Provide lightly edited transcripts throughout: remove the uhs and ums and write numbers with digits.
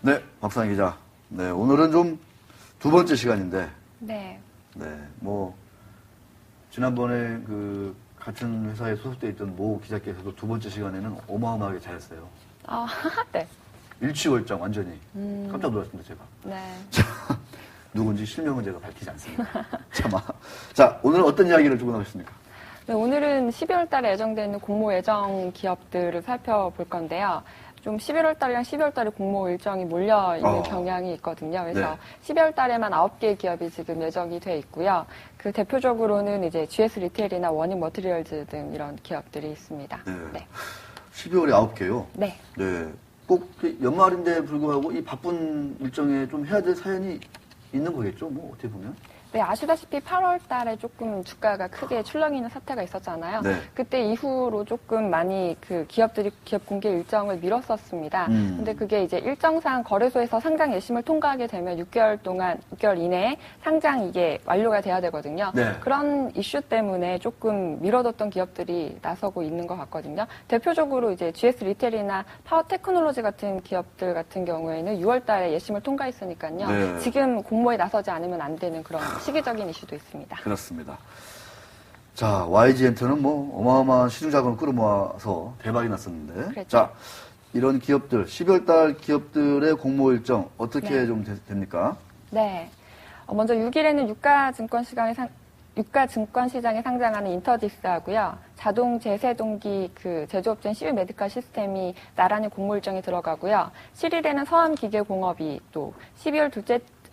네, 박상희 기자. 네, 오늘은 좀 두 번째 시간인데. 네. 네, 뭐, 지난번에 그, 같은 회사에 소속되어 있던 모 기자께서도 두 번째 시간에는 어마어마하게 잘했어요. 아, 네. 일취월장 완전히. 깜짝 놀랐습니다, 제가. 네. 자, 누군지 실명은 제가 밝히지 않습니다. 자, 오늘은 어떤 이야기를 주고 나오셨습니까? 네, 오늘은 12월 달에 예정되는 공모 예정 기업들을 살펴볼 건데요. 좀 11월 달이랑 12월 달에 공모 일정이 몰려있는 경향이 있거든요. 그래서 네. 12월 달에만 9개의 기업이 지금 예정이 돼 있고요. 그 대표적으로는 이제 GS 리테일이나 워닝 머티리얼즈 등 이런 기업들이 있습니다. 네. 네. 12월에 9개요? 네. 네. 꼭 연말인데 불구하고 이 바쁜 일정에 좀 해야 될 사연이 있는 거겠죠? 뭐, 어떻게 보면. 네, 아시다시피 8월 달에 조금 주가가 크게 출렁이는 사태가 있었잖아요. 네. 그때 이후로 조금 많이 그 기업들이 기업 공개 일정을 미뤘었습니다. 근데 그게 이제 일정상 거래소에서 상장 예심을 통과하게 되면 6개월 이내에 상장 이게 완료가 돼야 되거든요. 네. 그런 이슈 때문에 조금 미뤄뒀던 기업들이 나서고 있는 것 같거든요. 대표적으로 이제 GS 리테일이나 파워 테크놀로지 같은 기업들 같은 경우에는 6월 달에 예심을 통과했으니까요. 네. 지금 공모에 나서지 않으면 안 되는 그런 시기적인 이슈도 있습니다. 그렇습니다. 자, YG엔터는 뭐 어마어마한 시중 자금을 끌어모아서 대박이 났었는데. 그렇죠. 자, 이런 기업들, 12월 달 기업들의 공모 일정 어떻게 네. 좀 됩니까? 네. 먼저 6일에는 유가 증권 시장에 상장하는 인터디스하고요. 자동 제세동기 그 제조업체인 CU 메디컬 시스템이 나란히 공모 일정에 들어가고요. 7일에는 서암기계공업이 또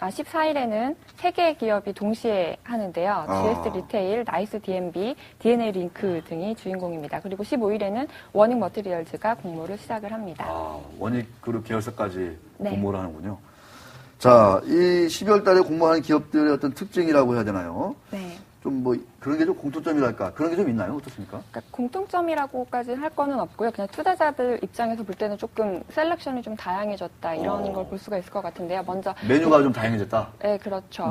14일에는 3개의 기업이 동시에 하는데요. GS 리테일, 나이스 D&B, DNA 링크 등이 주인공입니다. 그리고 15일에는 워닝 머티리얼즈가 공모를 시작을 합니다. 원익그룹 계열사까지 네. 공모를 하는군요. 자, 이 12월 달에 공모하는 기업들의 어떤 특징이라고 해야 되나요? 네. 좀 뭐 그런 게 좀 공통점이랄까? 그런 게 좀 있나요? 어떻습니까? 그러니까 공통점이라고까지 할 거는 없고요. 그냥 투자자들 입장에서 볼 때는 조금 셀렉션이 좀 다양해졌다 이런 걸 볼 수가 있을 것 같은데요. 먼저 메뉴가 좀 다양해졌다? 네, 그렇죠.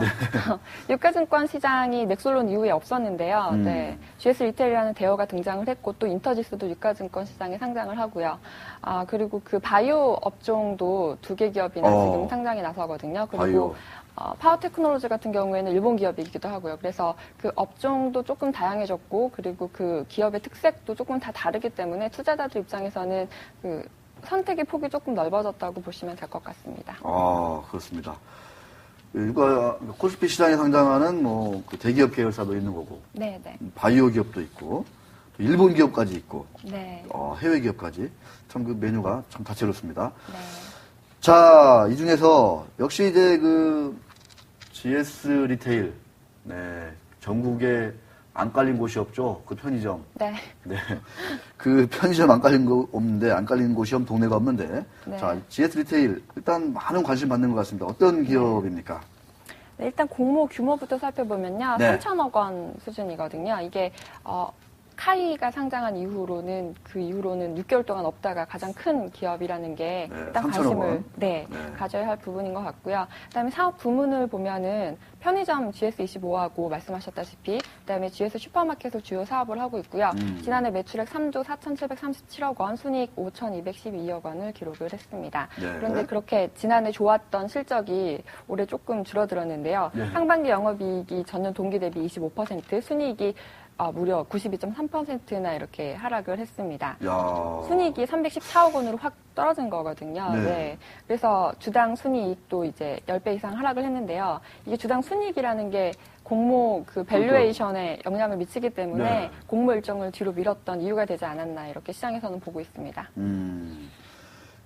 유가증권 시장이 넥솔론 이후에 없었는데요. 네, GS 리테일이라는 대어가 등장을 했고 또 인터지스도 유가증권 시장에 상장을 하고요. 그리고 그 바이오 업종도 2개 기업이나 지금 상장에 나서거든요. 그리고 바이오. 파워 테크놀로지 같은 경우에는 일본 기업이기도 하고요. 그래서 그 업종도 조금 다양해졌고 그리고 그 기업의 특색도 조금 다 다르기 때문에 투자자들 입장에서는 그 선택의 폭이 조금 넓어졌다고 보시면 될 것 같습니다. 그렇습니다. 코스피 시장에 상장하는 뭐 그 대기업 계열사도 있는 거고, 네, 네. 바이오 기업도 있고, 또 일본 기업까지 있고, 네. 해외 기업까지 참 그 메뉴가 참 다채롭습니다. 네. 자, 이 중에서 역시 이제 그 GS 리테일, 네, 전국에 안 깔린 곳이 없죠. 그 편의점. 네. 네. 그 편의점 안 깔린 거 없는데, 안 깔린 곳이 동네가 없는데. 네. 자, GS 리테일, 일단 많은 관심 받는 것 같습니다. 어떤 기업입니까? 네, 일단 공모 규모부터 살펴보면요. 네. 3천억 원 수준이거든요. 이게, 카이가 상장한 이후로는 6개월 동안 없다가 가장 큰 기업이라는 게 네, 일단 3천억 관심을 원. 네, 가져야 할 부분인 것 같고요. 그다음에 사업 부문을 보면은 편의점 GS25하고 말씀하셨다시피 그다음에 GS 슈퍼마켓을 주요 사업을 하고 있고요. 지난해 매출액 3조 4,737억 원, 순이익 5,212억 원을 기록을 했습니다. 네. 그런데 그렇게 지난해 좋았던 실적이 올해 조금 줄어들었는데요. 네. 상반기 영업이익이 전년 동기 대비 25%, 순이익이 무려 92.3%나 이렇게 하락을 했습니다. 야. 순이익이 314억 원으로 확 떨어진 거거든요. 네. 네. 그래서 주당 순이익도 이제 10배 이상 하락을 했는데요. 이게 주당 순이익이라는 게 공모 그 밸류에이션에 영향을 미치기 때문에 네. 공모 일정을 뒤로 미뤘던 이유가 되지 않았나 이렇게 시장에서는 보고 있습니다.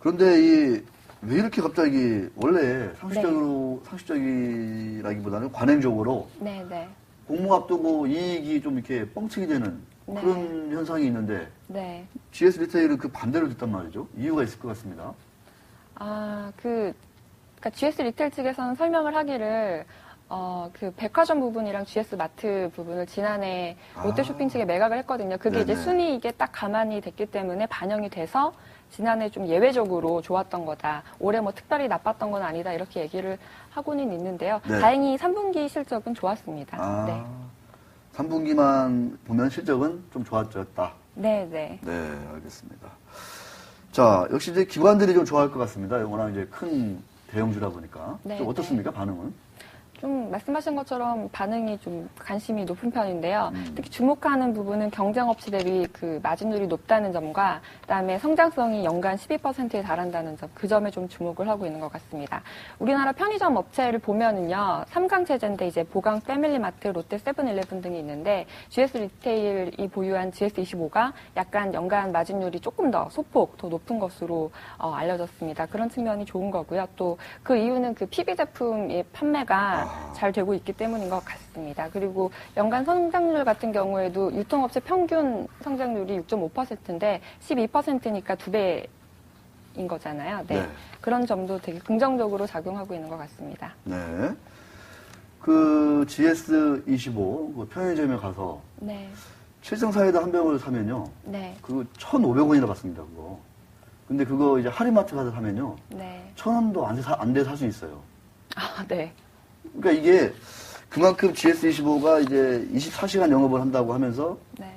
그런데 왜 이렇게 갑자기 원래 상식적이라기보다는 관행적으로 네, 네. 공모 앞두고 이익이 좀 이렇게 뻥튀기 되는 네. 그런 현상이 있는데 네. GS 리테일은 그 반대로 됐단 말이죠. 이유가 있을 것 같습니다. 그러니까 GS 리테일 측에서는 설명을 하기를 그 백화점 부분이랑 GS 마트 부분을 지난해 롯데쇼핑 측에 매각을 했거든요. 그게 이제 네네. 순이익에 딱 가만히 됐기 때문에 반영이 돼서 지난해 좀 예외적으로 좋았던 거다. 올해 뭐 특별히 나빴던 건 아니다. 이렇게 얘기를 하고는 있는데요. 네. 다행히 3분기 실적은 좋았습니다. 네. 3분기만 보면 실적은 좀 좋아졌다. 네, 네. 네, 알겠습니다. 자, 역시 이제 기관들이 좀 좋아할 것 같습니다. 워낙 이제 큰 대형주다 보니까. 네, 좀 어떻습니까, 반응은? 좀 말씀하신 것처럼 반응이 좀 관심이 높은 편인데요. 특히 주목하는 부분은 경쟁업체 대비 그 마진율이 높다는 점과 그다음에 성장성이 연간 12%에 달한다는 점, 그 점에 좀 주목을 하고 있는 것 같습니다. 우리나라 편의점 업체를 보면은요, 삼강체제인데 이제 보강 패밀리마트, 롯데 세븐일레븐 등이 있는데 GS 리테일이 보유한 GS25가 약간 연간 마진율이 조금 더 소폭 더 높은 것으로 알려졌습니다. 그런 측면이 좋은 거고요. 또 그 이유는 그 PB 제품의 판매가 잘 되고 있기 때문인 것 같습니다. 그리고 연간 성장률 같은 경우에도 유통업체 평균 성장률이 6.5%인데 12%니까 2배인 거잖아요. 네. 네. 그런 점도 되게 긍정적으로 작용하고 있는 것 같습니다. 네. 그 GS25 그 편의점에 가서 네. 칠성사이다 한 병을 사면요. 네. 그거 1,500원이나 받습니다, 그거. 근데 그거 이제 할인마트 가서 사면요. 네. 1,000원도 안 돼 살 수 있어요. 아, 네. 그러니까 이게 그만큼 GS25가 이제 24시간 영업을 한다고 하면서 네.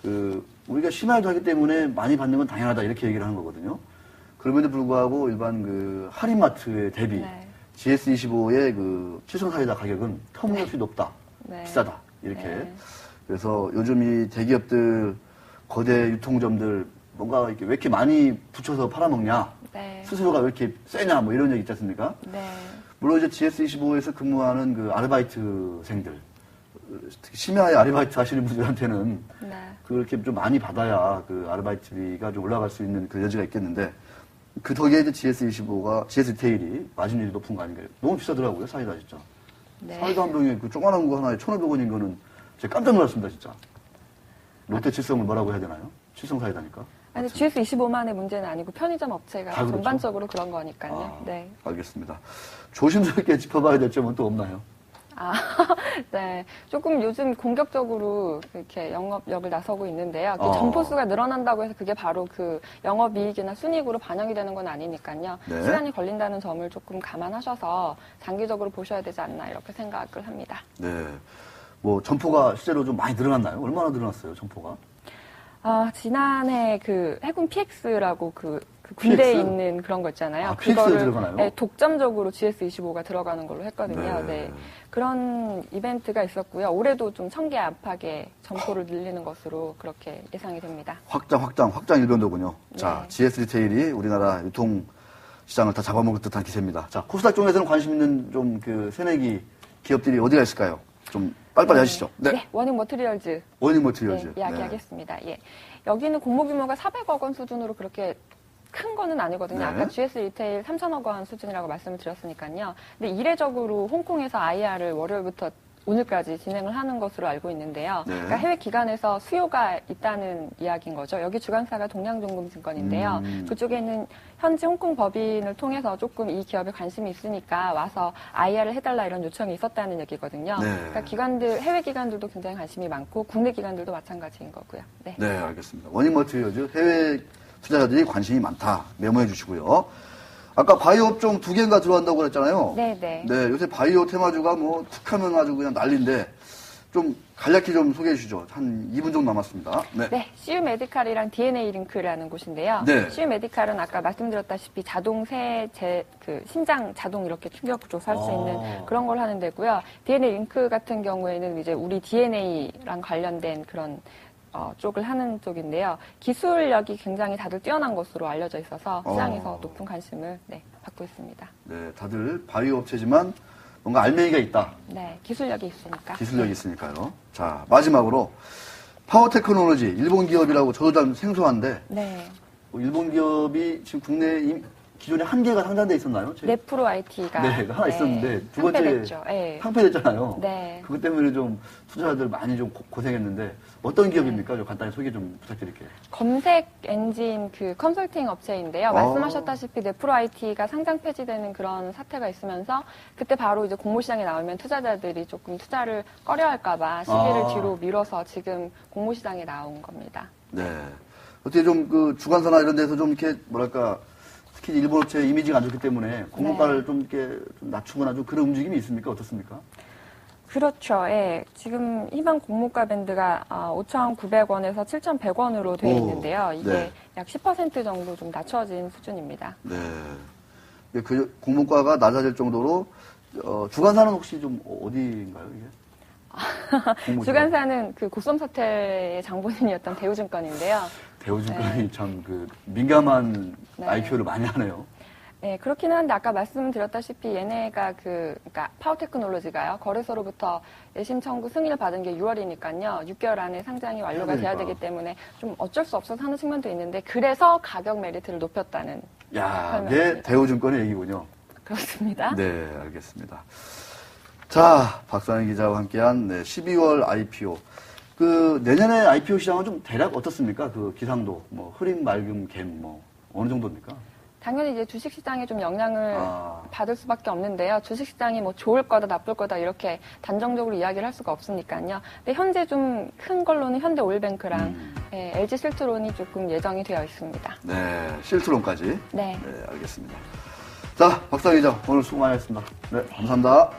그 우리가 심야에도 하기 때문에 많이 받는 건 당연하다 이렇게 얘기를 하는 거거든요. 그럼에도 불구하고 일반 그 할인마트에 대비 네. GS25의 그 칠성사이다 가격은 터무니없이 높다, 네. 비싸다 이렇게. 네. 그래서 요즘 이 대기업들 거대 유통점들 뭔가 이렇게 왜 이렇게 많이 붙여서 팔아먹냐, 네. 스스로가 왜 이렇게 세냐 뭐 이런 얘기 있지 않습니까? 네. 물론 이제 GS25에서 근무하는 그 아르바이트생들, 특히 심야에 아르바이트 하시는 분들한테는 네. 그렇게 좀 많이 받아야 그 아르바이트비가 좀 올라갈 수 있는 그 여지가 있겠는데 그 덕에 이제 GS25가, GS 리테일이 마진율이 높은 거 아닌가요? 너무 비싸더라고요, 사이다 진짜. 네. 사이다 한 병에 그 조그만한 거 하나에 1,500원인 거는 제가 깜짝 놀랐습니다, 진짜. 롯데 칠성을 뭐라고 해야 되나요? 칠성 사이다니까. 아니, GS25만의 문제는 아니고 편의점 업체가 다 그렇죠? 전반적으로 그런 거니까요. 아, 네. 알겠습니다. 조심스럽게 짚어봐야 될 점은 또 없나요? 아, 네. 조금 요즘 공격적으로 이렇게 영업력을 나서고 있는데요. 그 점포수가 늘어난다고 해서 그게 바로 그 영업이익이나 순이익으로 반영이 되는 건 아니니까요. 네. 시간이 걸린다는 점을 조금 감안하셔서 장기적으로 보셔야 되지 않나 이렇게 생각을 합니다. 네. 뭐, 점포가 실제로 좀 많이 늘어났나요? 얼마나 늘어났어요, 점포가? 지난해 그 해군 PX라고 그 군대에 PX? 있는 그런 거 있잖아요. 아, PX에 들어가나요? 네, 독점적으로 GS25가 들어가는 걸로 했거든요. 네. 네. 그런 이벤트가 있었고요. 올해도 좀 1,000개 안팎의 점포를 늘리는 것으로 그렇게 예상이 됩니다. 확장 일변도군요. 네. 자, GS 리테일이 우리나라 유통 시장을 다 잡아먹을 듯한 기세입니다. 자, 코스닥 쪽에서는 관심 있는 좀 그 새내기 기업들이 어디가 있을까요? 좀 빨리빨리 하시죠. 네. 워닝 머티리얼즈. 워닝 머티리얼즈. 네, 이야기하겠습니다. 예. 여기는 공모 규모가 400억 원 수준으로 그렇게 큰 거는 아니거든요. 네. 아까 GS 리테일 3천억 원 수준이라고 말씀을 드렸으니까요. 근데 이례적으로 홍콩에서 IR을 월요일부터 오늘까지 진행을 하는 것으로 알고 있는데요. 네. 그러니까 해외 기관에서 수요가 있다는 이야기인 거죠. 여기 주관사가 동양종금증권인데요. 그쪽에는 현지 홍콩 법인을 통해서 조금 이 기업에 관심이 있으니까 와서 IR을 해달라 이런 요청이 있었다는 얘기거든요. 네. 그러니까 기관들, 해외 기관들도 굉장히 관심이 많고 국내 기관들도 마찬가지인 거고요. 네. 네, 알겠습니다. 워닝 머티리얼즈 해외 투자자들이 관심이 많다. 메모해 주시고요. 아까 바이오 업종 2개인가 들어간다고 그랬잖아요. 네네. 네, 요새 바이오 테마주가 뭐 툭하면 아주 그냥 난리인데 좀 간략히 좀 소개해 주시죠. 한 2분 정도 남았습니다. 네. 네, CU 메디칼이랑 DNA 링크라는 곳인데요. 네. CU 메디칼은 아까 말씀드렸다시피 자동 심장 자동 이렇게 충격 조사할 수 있는 그런 걸 하는 데고요. DNA 링크 같은 경우에는 이제 우리 DNA랑 관련된 그런 쪽을 하는 쪽인데요. 기술력이 굉장히 다들 뛰어난 것으로 알려져 있어서 시장에서 높은 관심을 받고 있습니다. 네, 다들 바이오 업체지만 뭔가 알맹이가 있다. 네, 기술력이 있으니까. 기술력이 있으니까요. 자, 마지막으로 파워 테크놀로지, 일본 기업이라고 저도 좀 생소한데 네. 일본 기업이 지금 국내에 기존에 한 개가 상장돼 있었나요? 네프로 IT가 네, 하나 있었는데 두 번째 상폐됐죠. 네. 상폐됐잖아요. 네. 그것 때문에 좀 투자자들 많이 좀 고생했는데 어떤 기업입니까? 좀 간단히 소개 좀 부탁드릴게요. 검색 엔진 그 컨설팅 업체인데요. 말씀하셨다시피 네프로 IT가 상장 폐지되는 그런 사태가 있으면서 그때 바로 이제 공모시장에 나오면 투자자들이 조금 투자를 꺼려할까봐 시기를 뒤로 미뤄서 지금 공모시장에 나온 겁니다. 네. 어떻게 좀 그 주간사나 이런 데서 좀 이렇게 뭐랄까 특히 일본 업체 이미지가 안 좋기 때문에 공모가를 좀 이렇게 좀 낮추거나 좀 그런 움직임이 있습니까? 어떻습니까? 그렇죠. 예. 지금 희망 공모가 밴드가 5,900원에서 7,100원으로 되어 있는데요. 이게 네. 약 10% 정도 좀 낮춰진 수준입니다. 네. 그 공모가가 낮아질 정도로 주간사는 혹시 좀 어디인가요, 이게? 공모주가? 주간사는 그 곡성 사태의 장본인이었던 대우증권인데요. 대우증권이 참 그 민감한 네. IPO를 많이 하네요. 네, 그렇기는 한데 아까 말씀드렸다시피 얘네가 그러니까 파워테크놀로지가요. 거래소로부터 예심 청구 승인을 받은 게 6월이니까요. 6개월 안에 상장이 완료가 돼야 되기 때문에 좀 어쩔 수 없어서 하는 측면도 있는데 그래서 가격 메리트를 높였다는 야, 이게 설명입니다. 대우증권의 얘기군요. 그렇습니다. 네, 알겠습니다. 자, 박상희 기자와 함께한 12월 IPO. 그 내년에 IPO 시장은 좀 대략 어떻습니까? 그 기상도, 뭐 흐림, 맑음, 갬, 뭐 어느 정도입니까? 당연히 이제 주식시장에 좀 영향을 아. 받을 수밖에 없는데요. 주식시장이 뭐 좋을 거다 나쁠 거다 이렇게 단정적으로 이야기를 할 수가 없으니까요. 근데 현재 좀 큰 걸로는 현대오일뱅크랑 LG실트론이 조금 예정이 되어 있습니다. 네, 실트론까지. 네. 네, 알겠습니다. 자, 박상희 기자 오늘 수고 많이 했습니다. 네, 감사합니다.